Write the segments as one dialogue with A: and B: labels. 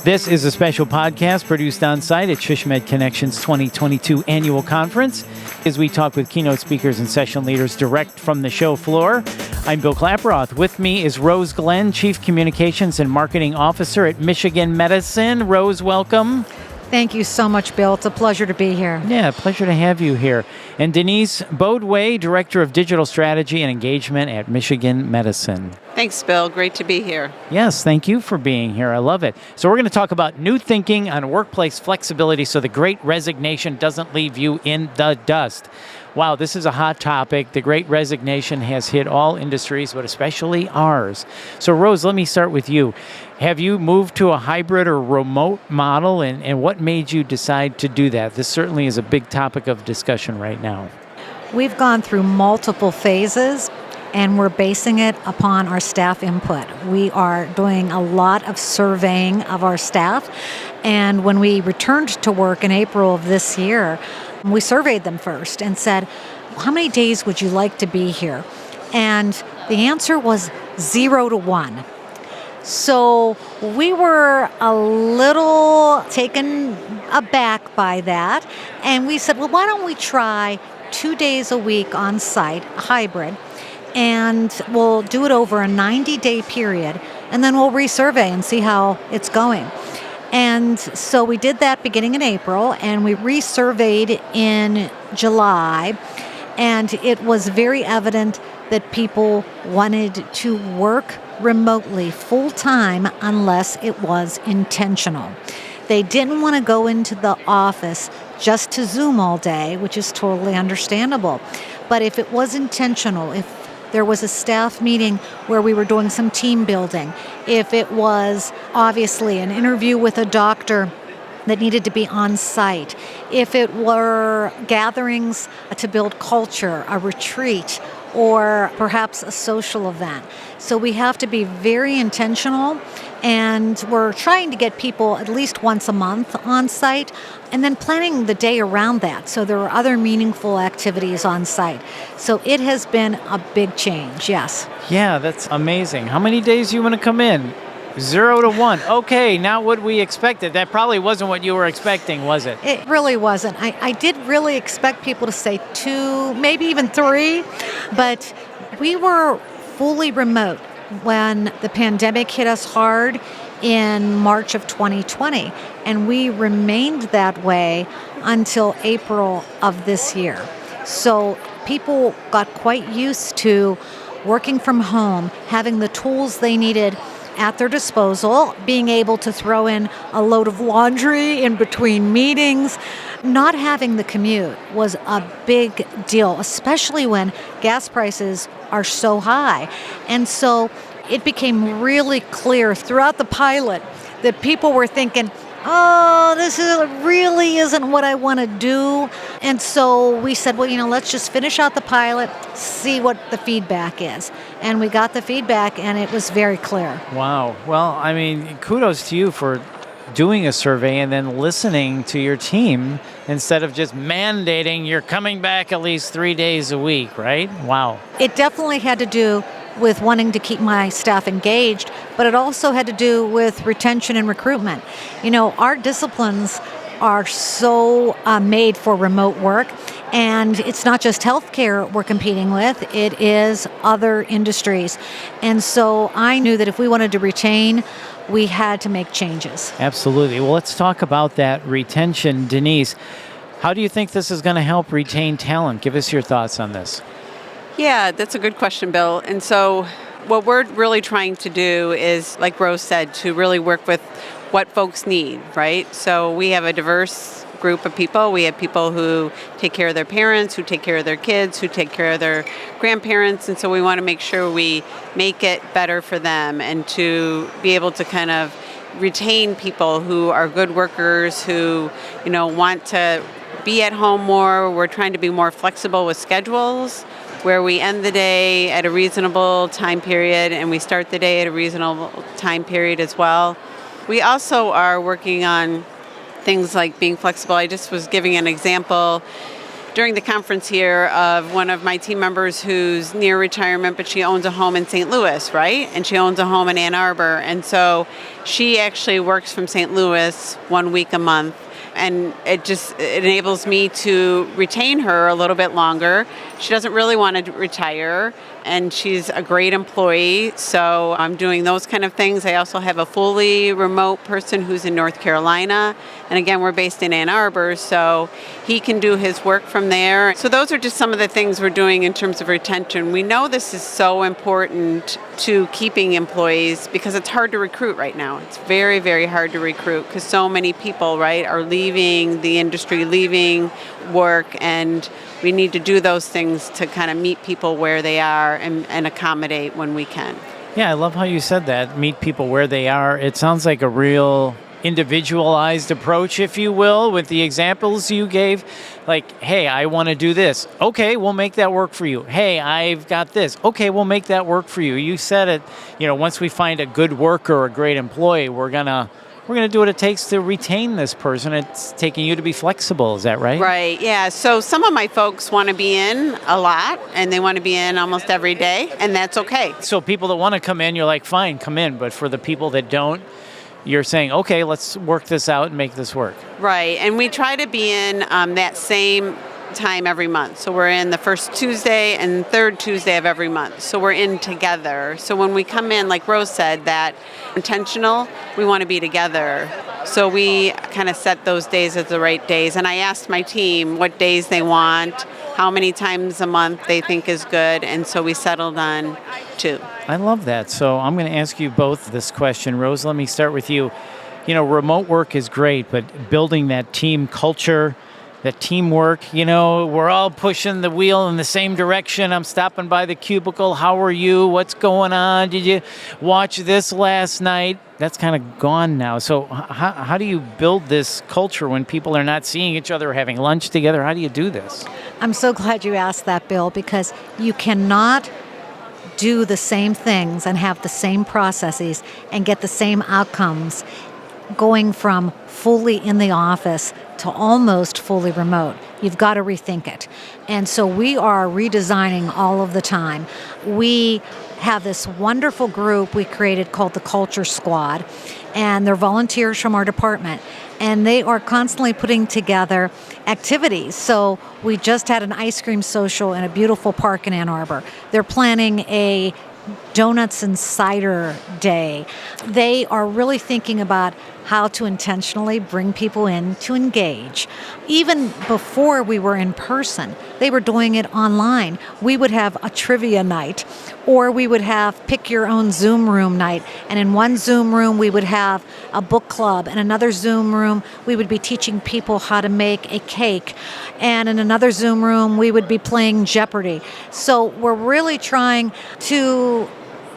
A: This is a special podcast produced on site at SHSMD Connections 2022 annual conference as we talk with keynote speakers and session leaders direct from the show floor. I'm Bill Klaproth. With me is Rose Glenn, Chief Communications and Marketing Officer at Michigan Medicine. Rose, welcome.
B: Thank you so much, Bill. It's a pleasure to be here.
A: Yeah, pleasure to have you here. And Denise Bodway, Director of Digital Strategy and Engagement at Michigan Medicine.
C: Thanks, Bill. Great to be here.
A: Yes, thank you for being here. I love it. So we're going to talk about new thinking on workplace flexibility so the Great Resignation doesn't leave you in the dust. Wow, this is a hot topic. The Great Resignation has hit all industries, but especially ours. So Rose, let me start with you. Have you moved to a hybrid or remote model, and what made you decide to do that? This certainly is a big topic of discussion right now.
B: We've gone through multiple phases, and we're basing it upon our staff input. We are doing a lot of surveying of our staff, and when we returned to work in April of this year, we surveyed them first and said, how many days would you like to be here? And the answer was 0 to 1. So we were a little taken aback by that, and we said, well, why don't we try 2 days a week on site, hybrid, and we'll do it over a 90-day period, and then we'll resurvey and see how it's going. And so we did that beginning in April, and we resurveyed in July, and it was very evident that people wanted to work remotely full-time unless it was intentional. They didn't want to go into the office just to Zoom all day, which is totally understandable. But if it was intentional, if there was a staff meeting where we were doing some team building, if it was obviously an interview with a doctor that needed to be on site, if it were gatherings to build culture, a retreat, or perhaps a social event. So we have to be very intentional, and we're trying to get people at least once a month on site, and then planning the day around that. So there are other meaningful activities on site. So it has been a big change, yes.
A: Yeah, that's amazing. How many days do you want to come in? 0 to 1. Okay, not what we expected. That probably wasn't what you were expecting, was it?
B: It really wasn't. I did really expect people to say 2, maybe even 3, but we were fully remote when the pandemic hit us hard in March of 2020, and we remained that way until April of this year. So people got quite used to working from home, having the tools they needed at their disposal, being able to throw in a load of laundry in between meetings. Not having the commute was a big deal, especially when gas prices are so high. And so it became really clear throughout the pilot that people were thinking, oh, really isn't what I want to do. And so we said, well, let's just finish out the pilot, see what the feedback is. And we got the feedback, and it was very clear.
A: Wow. Well, I mean, kudos to you for doing a survey and then listening to your team instead of just mandating you're coming back at least 3 days a week, right? Wow.
B: It definitely had to do with wanting to keep my staff engaged, but it also had to do with retention and recruitment. Our disciplines are so made for remote work, and it's not just healthcare we're competing with, it is other industries. And so I knew that if we wanted to retain, we had to make changes.
A: Absolutely. Well, let's talk about that retention. Denise, how do you think this is going to help retain talent? Give us your thoughts on this.
C: Yeah, that's a good question, Bill. And so what we're really trying to do is, like Rose said, to really work with what folks need, right? So we have a diverse group of people. We have people who take care of their parents, who take care of their kids, who take care of their grandparents. And so we want to make sure we make it better for them and to be able to kind of retain people who are good workers, who, want to be at home more. We're trying to be more flexible with schedules, where we end the day at a reasonable time period and we start the day at a reasonable time period as well. We also are working on things like being flexible. I just was giving an example during the conference here of one of my team members who's near retirement, but she owns a home in St. Louis, right? And she owns a home in Ann Arbor. And so she actually works from St. Louis 1 week a month. And it enables me to retain her a little bit longer. She doesn't really want to retire, and she's a great employee, so I'm doing those kind of things. I also have a fully remote person who's in North Carolina, and again, we're based in Ann Arbor, so he can do his work from there. So those are just some of the things we're doing in terms of retention. We know this is so important to keeping employees because it's hard to recruit right now. It's very, very hard to recruit because so many people, right, are leaving the industry, leaving work, and we need to do those things to kind of meet people where they are and accommodate when we can.
A: Yeah, I love how you said that. Meet people where they are. It sounds like a real individualized approach, if you will, with the examples you gave. Like, hey, I want to do this. Okay, we'll make that work for you. Hey, I've got this. Okay, we'll make that work for you. You said it, once we find a good worker or a great employee, we're going to do what it takes to retain this person. It's taking you to be flexible. Is that right?
C: Right, yeah. So some of my folks want to be in a lot, and they want to be in almost every day, and that's okay.
A: So people that want to come in, you're like, fine, come in. But for the people that don't, you're saying, okay, let's work this out and make this work.
C: Right, and we try to be in that same time every month. So we're in the first Tuesday and third Tuesday of every month. So we're in together. So when we come in, like Rose said, that intentional, we want to be together. So we kind of set those days as the right days. And I asked my team what days they want, how many times a month they think is good. And so we settled on 2.
A: I love that. So I'm going to ask you both this question. Rose, let me start with you. Remote work is great, but building that team culture, that teamwork, we're all pushing the wheel in the same direction. I'm stopping by the cubicle. How are you? What's going on? Did you watch this last night? That's kind of gone now. So how do you build this culture when people are not seeing each other, having lunch together? How do you do this?
B: I'm so glad you asked that, Bill, because you cannot do the same things and have the same processes and get the same outcomes going from fully in the office to almost fully remote. You've got to rethink it. And so we are redesigning all of the time. We have this wonderful group we created called the Culture Squad, and they're volunteers from our department. And they are constantly putting together activities. So we just had an ice cream social in a beautiful park in Ann Arbor. They're planning a donuts and cider day. They are really thinking about how to intentionally bring people in to engage. Even before we were in person, they were doing it online. We would have a trivia night, or we would have pick your own Zoom room night. And in one Zoom room, we would have a book club. In another Zoom room, we would be teaching people how to make a cake. And in another Zoom room, we would be playing Jeopardy. So we're really trying to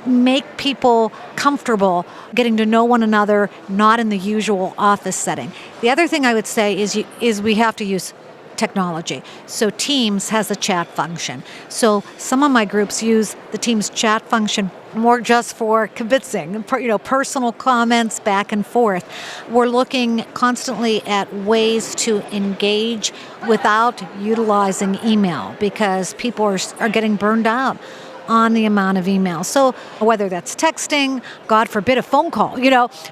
B: make people comfortable getting to know one another, not in the usual office setting. The other thing I would say is we have to use technology. So Teams has a chat function. So some of my groups use the Teams chat function more just for kibitzing, personal comments back and forth. We're looking constantly at ways to engage without utilizing email because people are getting burned out on the amount of email. So whether that's texting, God forbid a phone call,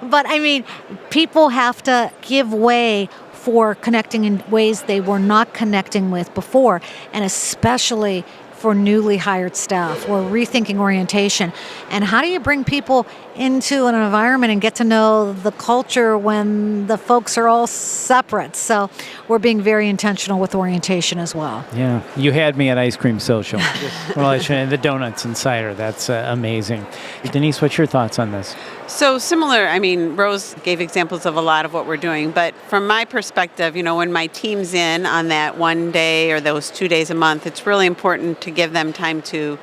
B: but I mean, people have to give way for connecting in ways they were not connecting with before, and especially for newly hired staff. We're rethinking orientation. And how do you bring people into an environment and get to know the culture when the folks are all separate? So we're being very intentional with orientation as well.
A: Yeah, you had me at Ice Cream Social. The donuts and cider, that's amazing. Denise, what's your thoughts on this?
C: So similar, Rose gave examples of a lot of what we're doing, but from my perspective, when my team's in on that one day or those 2 days a month, it's really important to give them time to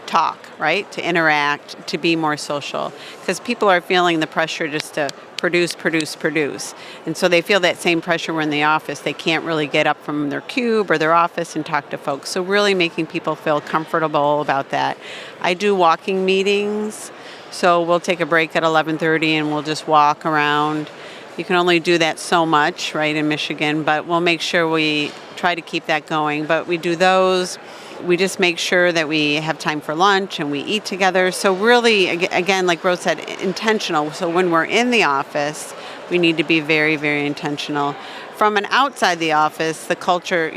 C: talk, right? To interact, to be more social, because people are feeling the pressure just to produce. And so they feel that same pressure when in the office. They can't really get up from their cube or their office and talk to folks. So really making people feel comfortable about that. I do walking meetings. So we'll take a break at 11:30 and we'll just walk around You can only do that so much, right, in Michigan, but we'll make sure we try to keep that going. But we do those. We just make sure that we have time for lunch and we eat together. So really, again, like Rose said, intentional. So when we're in the office, we need to be very, very intentional. From an outside the office, the culture,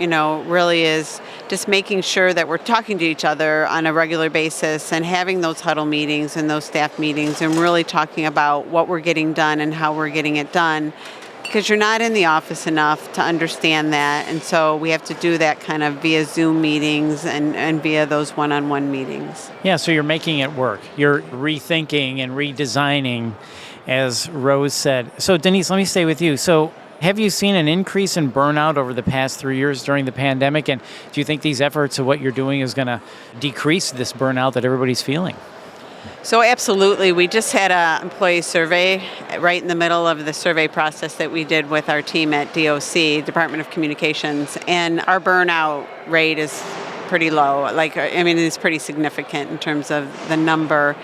C: really is just making sure that we're talking to each other on a regular basis and having those huddle meetings and those staff meetings and really talking about what we're getting done and how we're getting it done. Because you're not in the office enough to understand that. And so we have to do that kind of via Zoom meetings and via those one-on-one meetings.
A: Yeah, so you're making it work. You're rethinking and redesigning, as Rose said. So Denise, let me stay with you. So have you seen an increase in burnout over the past 3 years during the pandemic? And do you think these efforts of what you're doing is going to decrease this burnout that everybody's feeling?
C: So absolutely. We just had an employee survey right in the middle of the survey process that we did with our team at DOC, Department of Communications, and our burnout rate is pretty low. It's pretty significant in terms of the number.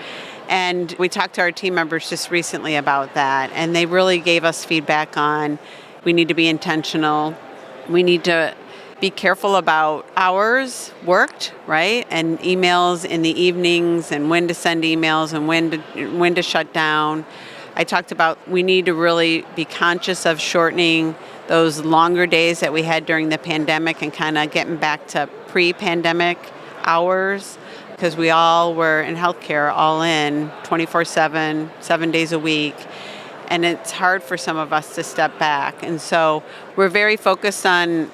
C: And we talked to our team members just recently about that, and they really gave us feedback on we need to be intentional. We need to be careful about hours worked, right? And emails in the evenings and when to send emails and when to shut down. I talked about we need to really be conscious of shortening those longer days that we had during the pandemic and kind of getting back to pre-pandemic hours, because we all were in healthcare all in 24/7, 7 days a week. And it's hard for some of us to step back. And so we're very focused on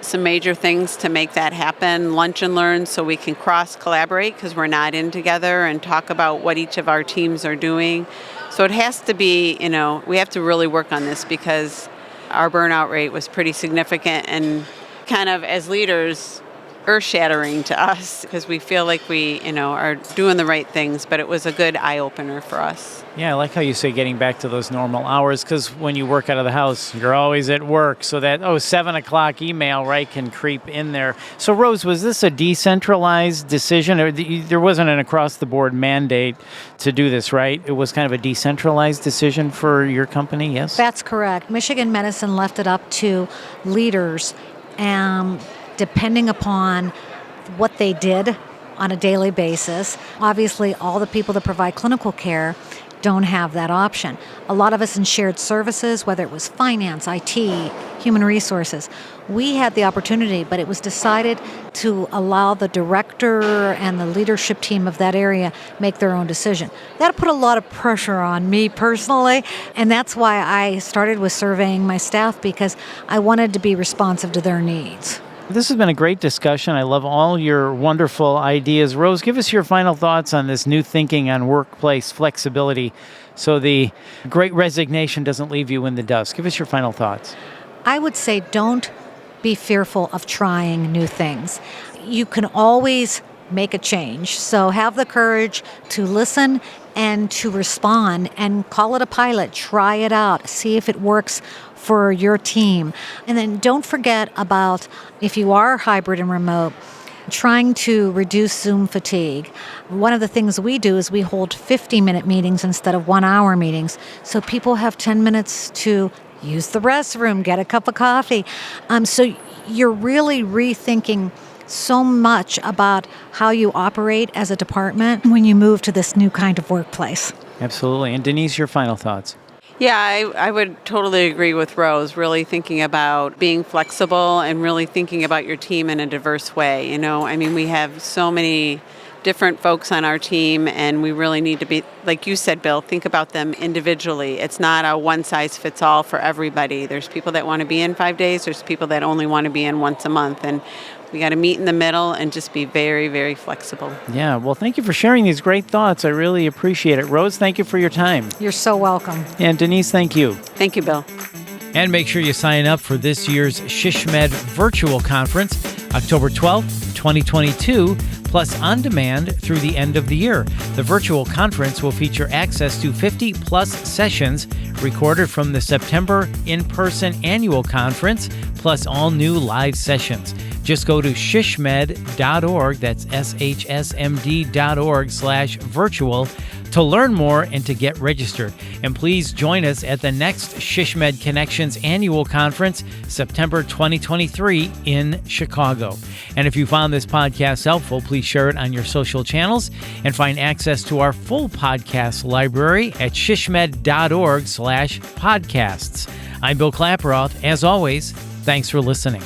C: some major things to make that happen. Lunch and learn so we can cross-collaborate because we're not in together and talk about what each of our teams are doing. So it has to be, we have to really work on this because our burnout rate was pretty significant and kind of as leaders earth-shattering to us because we feel like we, are doing the right things, but it was a good eye-opener for us.
A: Yeah, I like how you say getting back to those normal hours, because when you work out of the house, you're always at work. So that, 7 o'clock email, right, can creep in there. So Rose, was this a decentralized decision? Or there wasn't an across-the-board mandate to do this, right? It was kind of a decentralized decision for your company, yes?
B: That's correct. Michigan Medicine left it up to leaders, depending upon what they did on a daily basis. Obviously, all the people that provide clinical care don't have that option. A lot of us in shared services, whether it was finance, IT, human resources, we had the opportunity, but it was decided to allow the director and the leadership team of that area make their own decision. That put a lot of pressure on me personally, and that's why I started with surveying my staff, because I wanted to be responsive to their needs.
A: This has been a great discussion. I love all your wonderful ideas. Rose, give us your final thoughts on this new thinking on workplace flexibility so the great resignation doesn't leave you in the dust. Give us your final thoughts.
B: I would say don't be fearful of trying new things. You can always make a change. So have the courage to listen and to respond and call it a pilot. Try it out. See if it works for your team. And then don't forget about, if you are hybrid and remote, trying to reduce Zoom fatigue. One of the things we do is we hold 50-minute meetings instead of 1-hour meetings, so people have 10 minutes to use the restroom, get a cup of coffee. So you're really rethinking so much about how you operate as a department when you move to this new kind of workplace.
A: Absolutely. And Denise, your final thoughts.
C: Yeah, I would totally agree with Rose, really thinking about being flexible and really thinking about your team in a diverse way. We have so many different folks on our team, and we really need to be, like you said, Bill, think about them individually. It's not a one-size-fits-all for everybody. There's people that want to be in 5 days. There's people that only want to be in once a month. And we got to meet in the middle and just be very, very flexible.
A: Yeah, well, thank you for sharing these great thoughts. I really appreciate it. Rose, thank you for your time.
B: You're so welcome.
A: And Denise, thank you.
C: Thank you, Bill.
A: And make sure you sign up for this year's SHISHMED virtual conference, October 12th, 2022, plus on demand through the end of the year. The virtual conference will feature access to 50-plus sessions recorded from the September in-person annual conference, plus all new live sessions. Just go to shishmed.org, that's shsmd.org/virtual, to learn more and to get registered. And please join us at the next ShishMed Connections annual conference, September 2023 in Chicago. And if you found this podcast helpful, please share it on your social channels and find access to our full podcast library at shishmed.org/podcasts. I'm Bill Klaproth. As always, thanks for listening.